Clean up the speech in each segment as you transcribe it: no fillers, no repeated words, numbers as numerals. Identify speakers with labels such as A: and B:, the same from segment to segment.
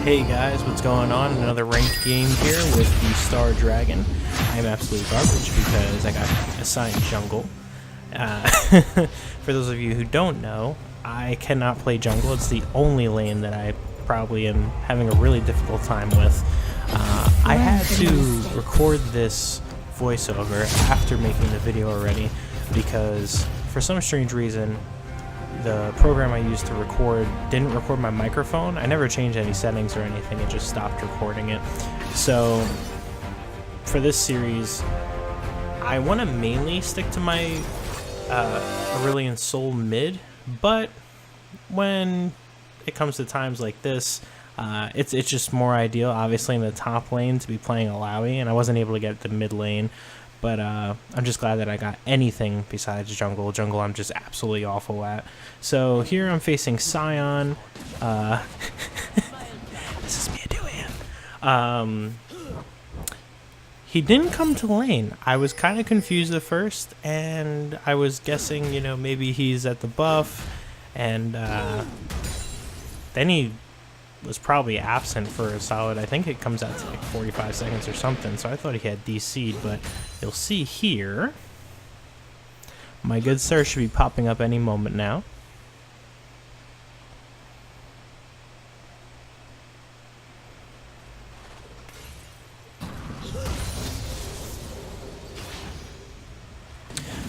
A: Hey guys, what's going on? Another ranked game here with the Star Dragon. I'm absolute garbage because I got assigned jungle. For those of you who don't know, I cannot play jungle. It's the only lane that I probably am having a really difficult time with. I had to record this voiceover after making the video already because for some strange reason the program I used to record didn't record my microphone. I never changed any settings or anything, it just stopped recording it. So for this series I want to mainly stick to my Aurelion Sol mid, but when it comes to times like this, it's just more ideal obviously in the top lane to be playing Illaoi, and I wasn't able to get the mid lane. But I'm just glad that I got anything besides jungle. Jungle I'm just absolutely awful at. So here I'm facing Sion. This is me doing. He didn't come to lane. I was kind of confused at first, and I was guessing, you know, maybe he's at the buff, and then he was probably absent for a solid, I think it comes out to like 45 seconds or something, so I thought he had DC'd, but you'll see here, my good sir should be popping up any moment now.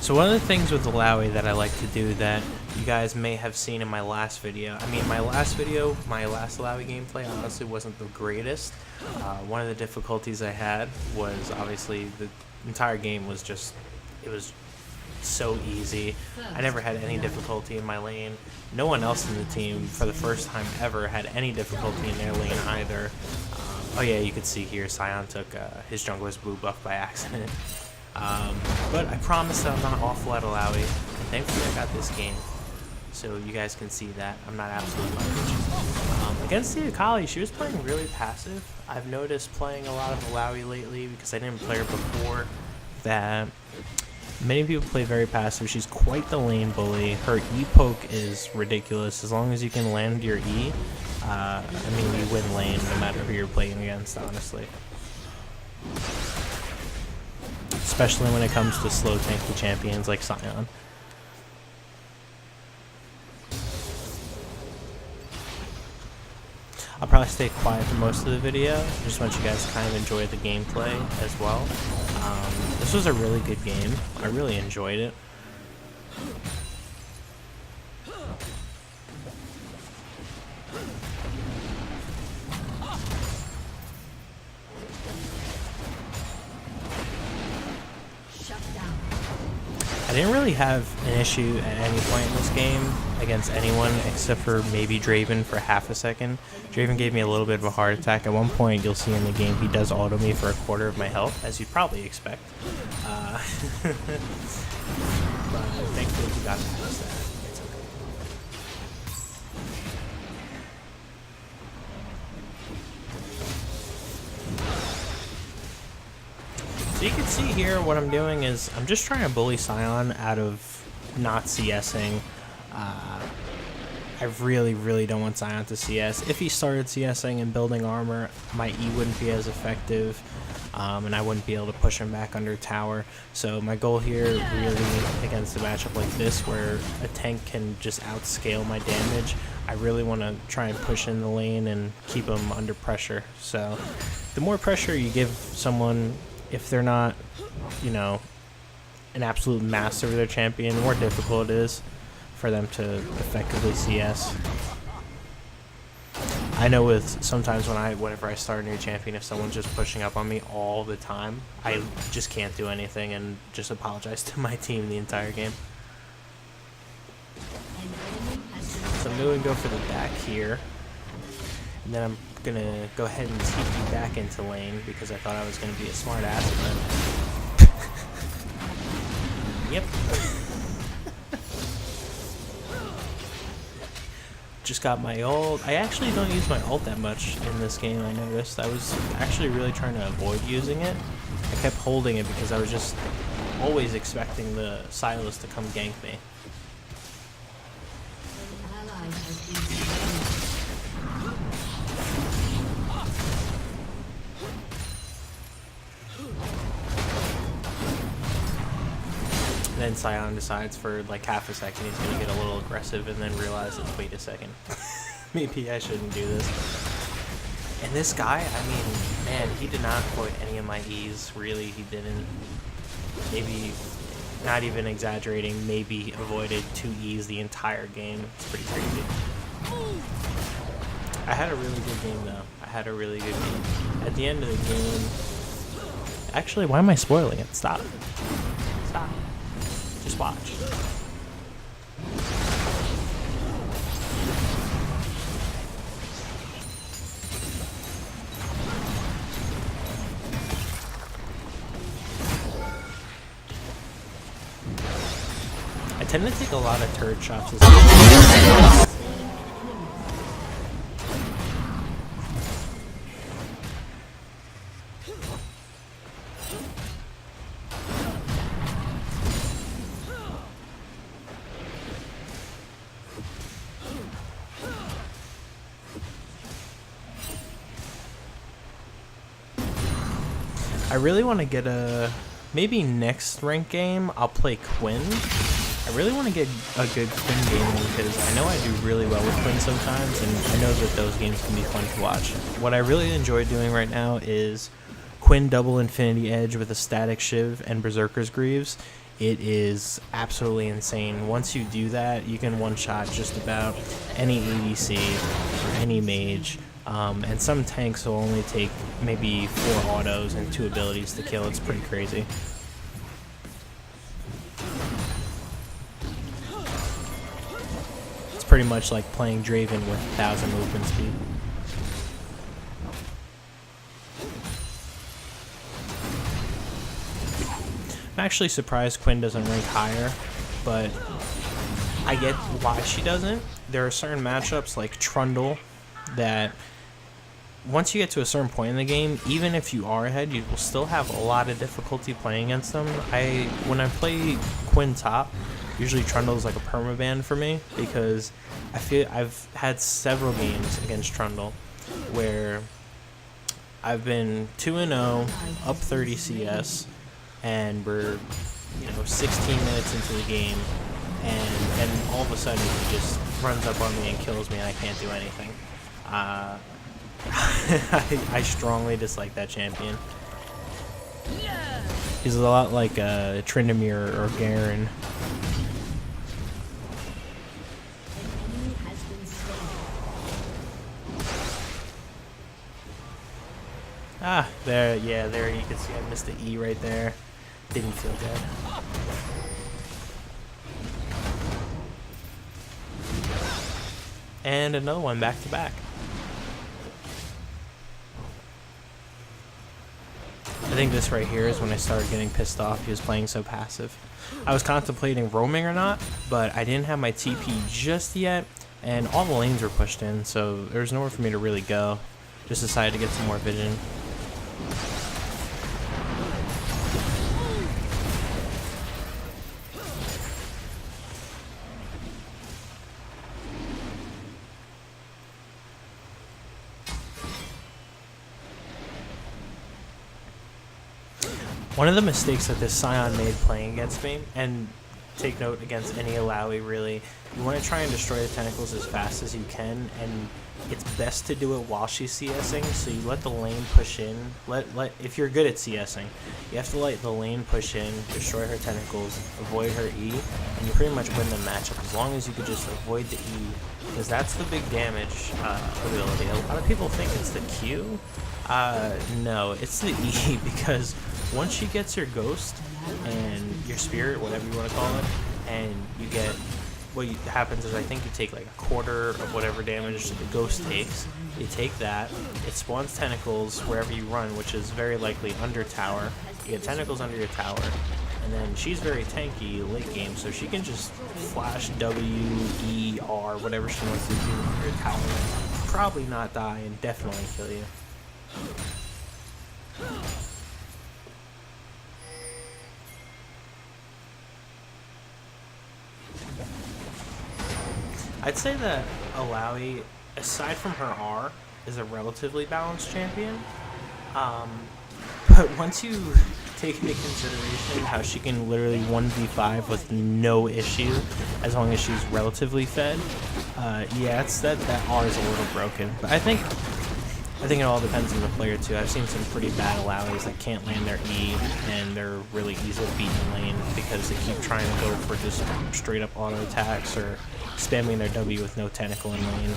A: So one of the things with Illaoi that I like to do that you guys may have seen in my last video, my last Illaoi gameplay honestly wasn't the greatest. One of the difficulties I had was obviously the entire game was just, it was so easy. I never had any difficulty in my lane. No one else in the team for the first time ever had any difficulty in their lane either. Oh yeah, you could see here Sion took his jungler's blue buff by accident. But I promise that I'm not awful at Illaoi, and thankfully I got this game, so you guys can see that I'm not absolute garbage. Against the Akali, she was playing really passive. I've noticed playing a lot of Illaoi lately because I didn't play her before that many people play very passive. She's quite the lane bully. Her E poke is ridiculous. As long as you can land your E, you win lane no matter who you're playing against, honestly. Especially when it comes to slow tanky champions like Sion. I'll probably stay quiet for most of the video. I just want you guys to kind of enjoy the gameplay as well. This was a really good game. I really enjoyed it. I didn't really have an issue at any point in this game against anyone except for maybe Draven for half a second. Draven gave me a little bit of a heart attack. At one point you'll see in the game he does auto me for a quarter of my health, as you'd probably expect. But thankfully he got past that. It's okay. So you can see here what I'm doing is I'm just trying to bully Sion out of not CSing. I really don't want Sion to CS. If he started CSing and building armor, my E wouldn't be as effective, and I wouldn't be able to push him back under tower. So my goal here really against a matchup like this where a tank can just outscale my damage, I really want to try and push in the lane and keep him under pressure. So the more pressure you give someone, if they're not, you know, an absolute master of their champion, the more difficult it is for them to effectively CS. I know with sometimes whenever I start a new champion, if someone's just pushing up on me all the time, I just can't do anything and just apologize to my team the entire game. So I'm going to go for the back here, and then I'm gonna go ahead and TP back into lane because I thought I was gonna be a smart ass. Yep. Just got my ult. I actually don't use my ult that much in this game, I noticed. I was actually really trying to avoid using it. I kept holding it because I was just always expecting the Silas to come gank me. Then Sion decides for like half a second he's going to get a little aggressive and then realizes, wait a second, maybe I shouldn't do this. And this guy, I mean, man, he did not avoid any of my E's. Really, he didn't. Maybe, not even exaggerating, maybe avoided 2 E's the entire game. It's pretty crazy. I had a really good game, though. I had a really good game. At the end of the game... Actually, why am I spoiling it? Stop. Stop. Just watch. I tend to take a lot of turret shots as well. I really want to get maybe next rank game I'll play Quinn. I really want to get a good Quinn game because I know I do really well with Quinn sometimes, and I know that those games can be fun to watch. What I really enjoy doing right now is Quinn double Infinity Edge with a Static Shiv and Berserker's Greaves. It is absolutely insane. Once you do that, you can one-shot just about any ADC or any mage. And some tanks will only take maybe 4 autos and 2 abilities to kill. It's pretty crazy. It's pretty much like playing Draven with 1,000 movement speed. I'm actually surprised Quinn doesn't rank higher, but I get why she doesn't. There are certain matchups like Trundle that once you get to a certain point in the game, even if you are ahead, you will still have a lot of difficulty playing against them. When I play Quinn top, usually Trundle is like a permaban for me because I feel I've had several games against Trundle where I've been 2-0, up 30 CS, and we're 16 minutes into the game, and all of a sudden he just runs up on me and kills me, and I can't do anything. I strongly dislike that champion. He's a lot like Tryndamere or Garen. There you can see I missed the E right there. Didn't feel good. And another one back to back. I think this right here is when I started getting pissed off. He was playing so passive. I was contemplating roaming or not, but I didn't have my TP just yet, and all the lanes were pushed in, so there was nowhere for me to really go. Just decided to get some more vision. One of the mistakes that this Sion made playing against me, and take note against any Illaoi really, you want to try and destroy the tentacles as fast as you can, and it's best to do it while she's CSing, so you let the lane push in. If you're good at CSing, you have to let the lane push in, destroy her tentacles, avoid her E, and you pretty much win the matchup as long as you could just avoid the E, because that's the big damage ability. A lot of people think it's the Q. No, it's the E, because once she gets your ghost and your spirit, whatever you want to call it, and you get, what happens is I think you take like a quarter of whatever damage the ghost takes. You take that, it spawns tentacles wherever you run, which is very likely under tower. You get tentacles under your tower, and then she's very tanky late game, so she can just flash W, E, R, whatever she wants to do under your tower. Probably not die and definitely kill you. I'd say that Illaoi, aside from her R, is a relatively balanced champion. But once you take into consideration how she can literally 1v5 with no issue as long as she's relatively fed, yeah, it's that R is a little broken. But I think it all depends on the player too. I've seen some pretty bad Illauis that can't land their E, and they're really easy to beat in lane because they keep trying to go for just straight up auto attacks or spamming their W with no tentacle in lane.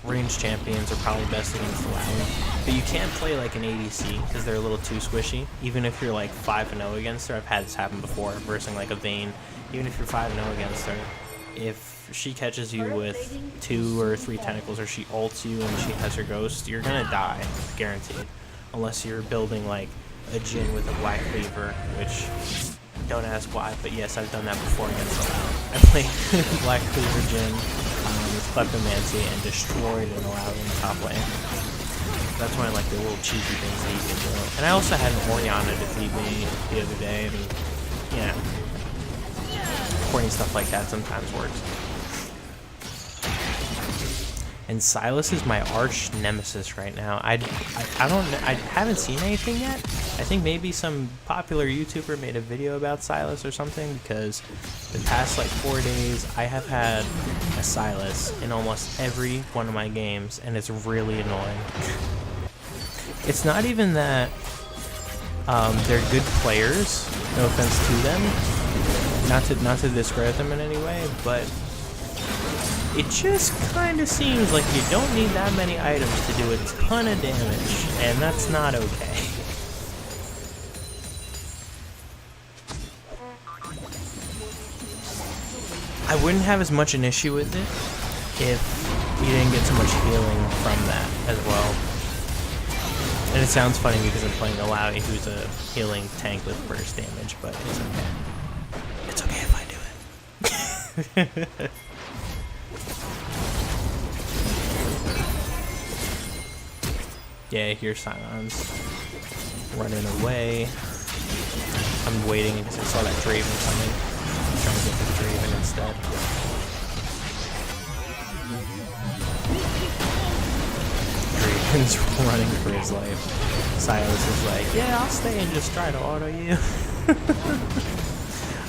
A: Ranged champions are probably best against Illaoi, but you can't play like an ADC because they're a little too squishy. Even if you're like 5-0 against her, I've had this happen before, versing like a Vayne. Even if you're 5-0 against her, if she catches you with 2 or 3 tentacles, or she ults you and she has her ghost, you're gonna die, guaranteed. Unless you're building like a Jhin with a Black Cleaver, which, don't ask why, but yes, I've done that before against Illaoi. I played Black Cleaver Jhin with Kleptomancy and destroyed an Illaoi in the top lane. That's why I like the little cheesy things that you can do. And I also had an Orianna defeat me the other day, and yeah, corny stuff like that sometimes works. And Sylas is my arch nemesis right now. I haven't seen anything yet. I think maybe some popular YouTuber made a video about Sylas or something, because the past like 4 days I have had a Sylas in almost every one of my games, and it's really annoying. It's not even that they're good players, no offense to them, not to discredit them in any way, but it just kind of seems like you don't need that many items to do a ton of damage, and that's not okay. I wouldn't have as much an issue with it if you didn't get so much healing from that as well. And it sounds funny because I'm playing Illaoi, who's a healing tank with burst damage, but it's okay. It's okay if I do it. Yeah, here's Sion's running away. I'm waiting because I saw that Draven coming. I'm trying to get the Draven instead. Draven's running for his life. Sylas is like, yeah, I'll stay and just try to auto you.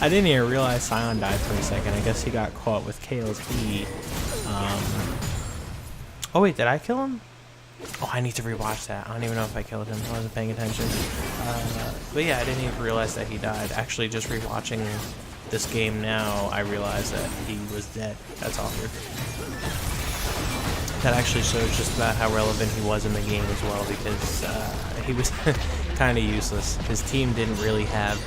A: I didn't even realize Sion died for a second. I guess he got caught with Kale's E. Oh wait, did I kill him? Oh, I need to rewatch that. I don't even know if I killed him. I wasn't paying attention. But yeah, I didn't even realize that he died. Actually, just rewatching this game now, I realized that he was dead. That's awkward. That actually shows just about how relevant he was in the game as well, because he was kind of useless. His team didn't really have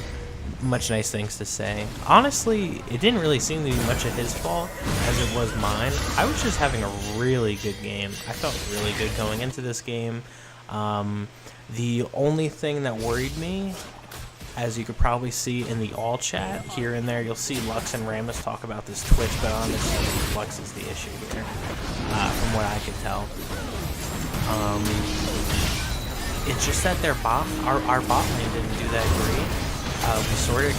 A: much nice things to say. Honestly, it didn't really seem to be much of his fault as it was mine. I was just having a really good game. I felt really good going into this game. The only thing that worried me, as you could probably see in the all chat here and there, you'll see Lux and Rammus talk about this Twitch, but honestly, Lux is the issue here, from what I can tell. It's just that their our bot lane didn't do that great. We sort of,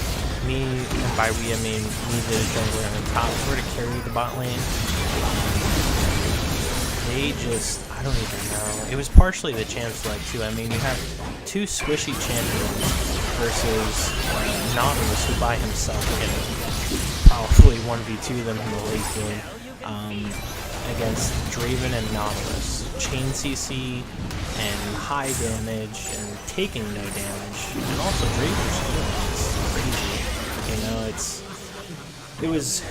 A: me, and by we I mean me, the jungler on the top, sort of carried the bot lane. They just, I don't even know. It was partially the champs leg too. I mean, you have 2 squishy champions versus Nautilus, who by himself can probably 1v2 them in the late game, against Draven and Nautilus. Chain CC and high damage and taking no damage, and also Draven's healing is crazy. You know, it was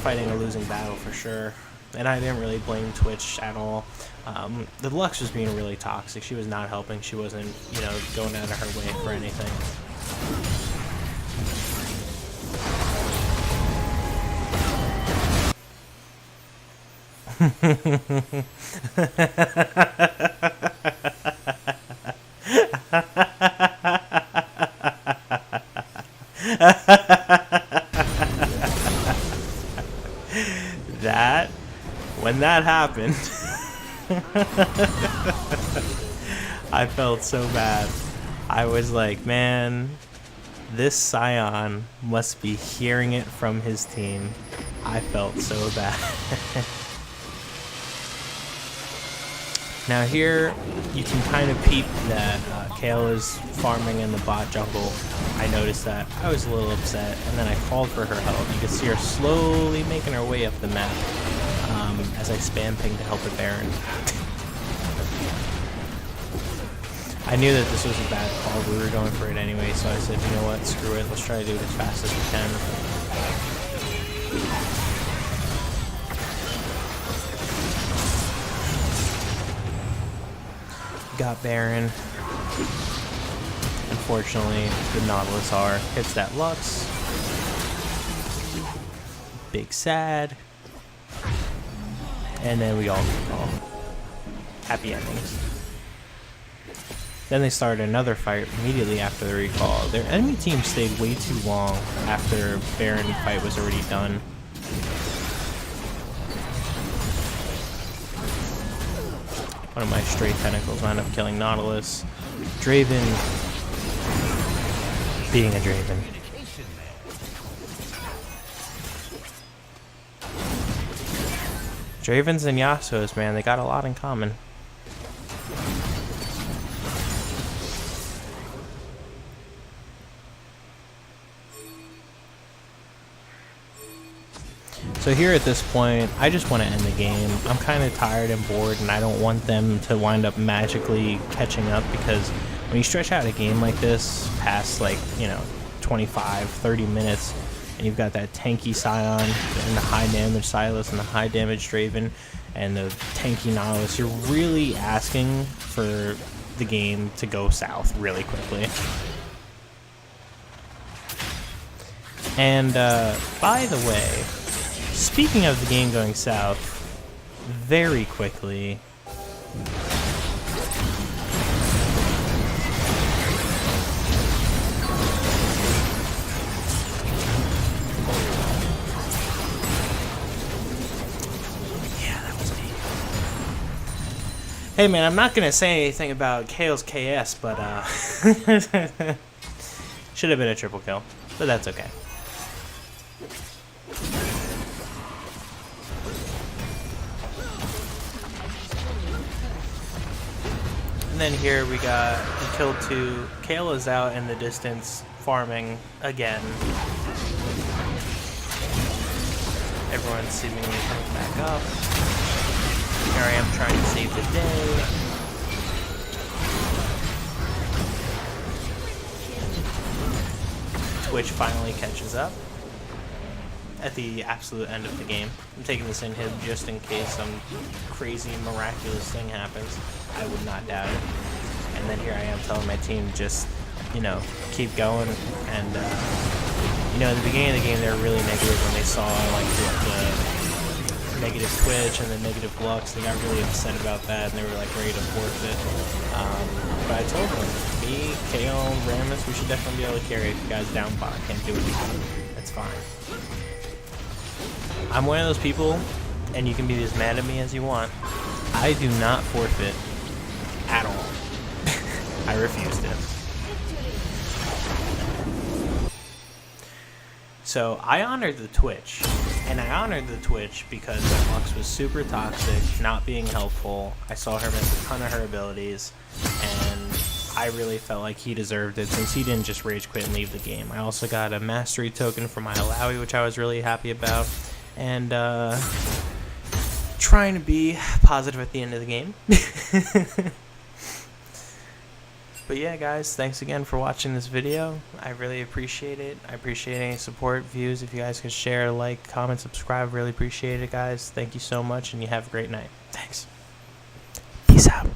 A: fighting a losing battle for sure, and I didn't really blame Twitch at all. The Lux was being really toxic. She was not helping. She wasn't, you know, going out of her way for anything. When that happened, I felt so bad. I was like, man, this Sion must be hearing it from his team. I felt so bad. Now here, you can kind of peep that Kale is farming in the bot jungle. I noticed that. I was a little upset, and then I called for her help. You can see her slowly making her way up the map as I spam ping to help the Baron. I knew that this was a bad call. We were going for it anyway, so I said, you know what, screw it. Let's try to do it as fast as we can. Got Baron. Unfortunately, the Nautilus R hits that Lux. Big sad. And then we all recall. Happy endings. Then they started another fight immediately after the recall. Their enemy team stayed way too long after Baron fight was already done. One of my stray tentacles wound up killing Nautilus. Draven being a Draven. Dravens and Yasuos, man, they got a lot in common. So here at this point, I just want to end the game. I'm kind of tired and bored, and I don't want them to wind up magically catching up, because when you stretch out a game like this past, like, you know, 25, 30 minutes, and you've got that tanky Scion and the high damage Silas and the high damage Draven and the tanky Nautilus, you're really asking for the game to go south really quickly. And by the way, speaking of the game going south, very quickly, hey man, I'm not gonna say anything about Kale's KS, but should have been a triple kill, but that's okay. And then here we got kill 2. Kale is out in the distance farming again. Everyone's seemingly coming back up. Here I am trying to save the day. Twitch finally catches up at the absolute end of the game. I'm taking this inhib just in case some crazy miraculous thing happens. I would not doubt it. And then here I am telling my team just, you know, keep going. And you know, at the beginning of the game they were really negative when they saw like the negative Twitch and the negative Lux. They got really upset about that, and they were like ready to forfeit. But I told them, me, KO, Ramus, we should definitely be able to carry if you guys down bot. Can't do anything. That's fine. I'm one of those people, and you can be as mad at me as you want. I do not forfeit at all. I refuse to. So I honored the Twitch, and I honored the Twitch because the Lux was super toxic, not being helpful. I saw her miss a ton of her abilities, and I really felt like he deserved it since he didn't just rage quit and leave the game. I also got a mastery token for my Illaoi, which I was really happy about, and trying to be positive at the end of the game. But yeah, guys, thanks again for watching this video. I really appreciate it. I appreciate any support, views. If you guys could share, like, comment, subscribe, really appreciate it, guys. Thank you so much, and you have a great night. Thanks. Peace out.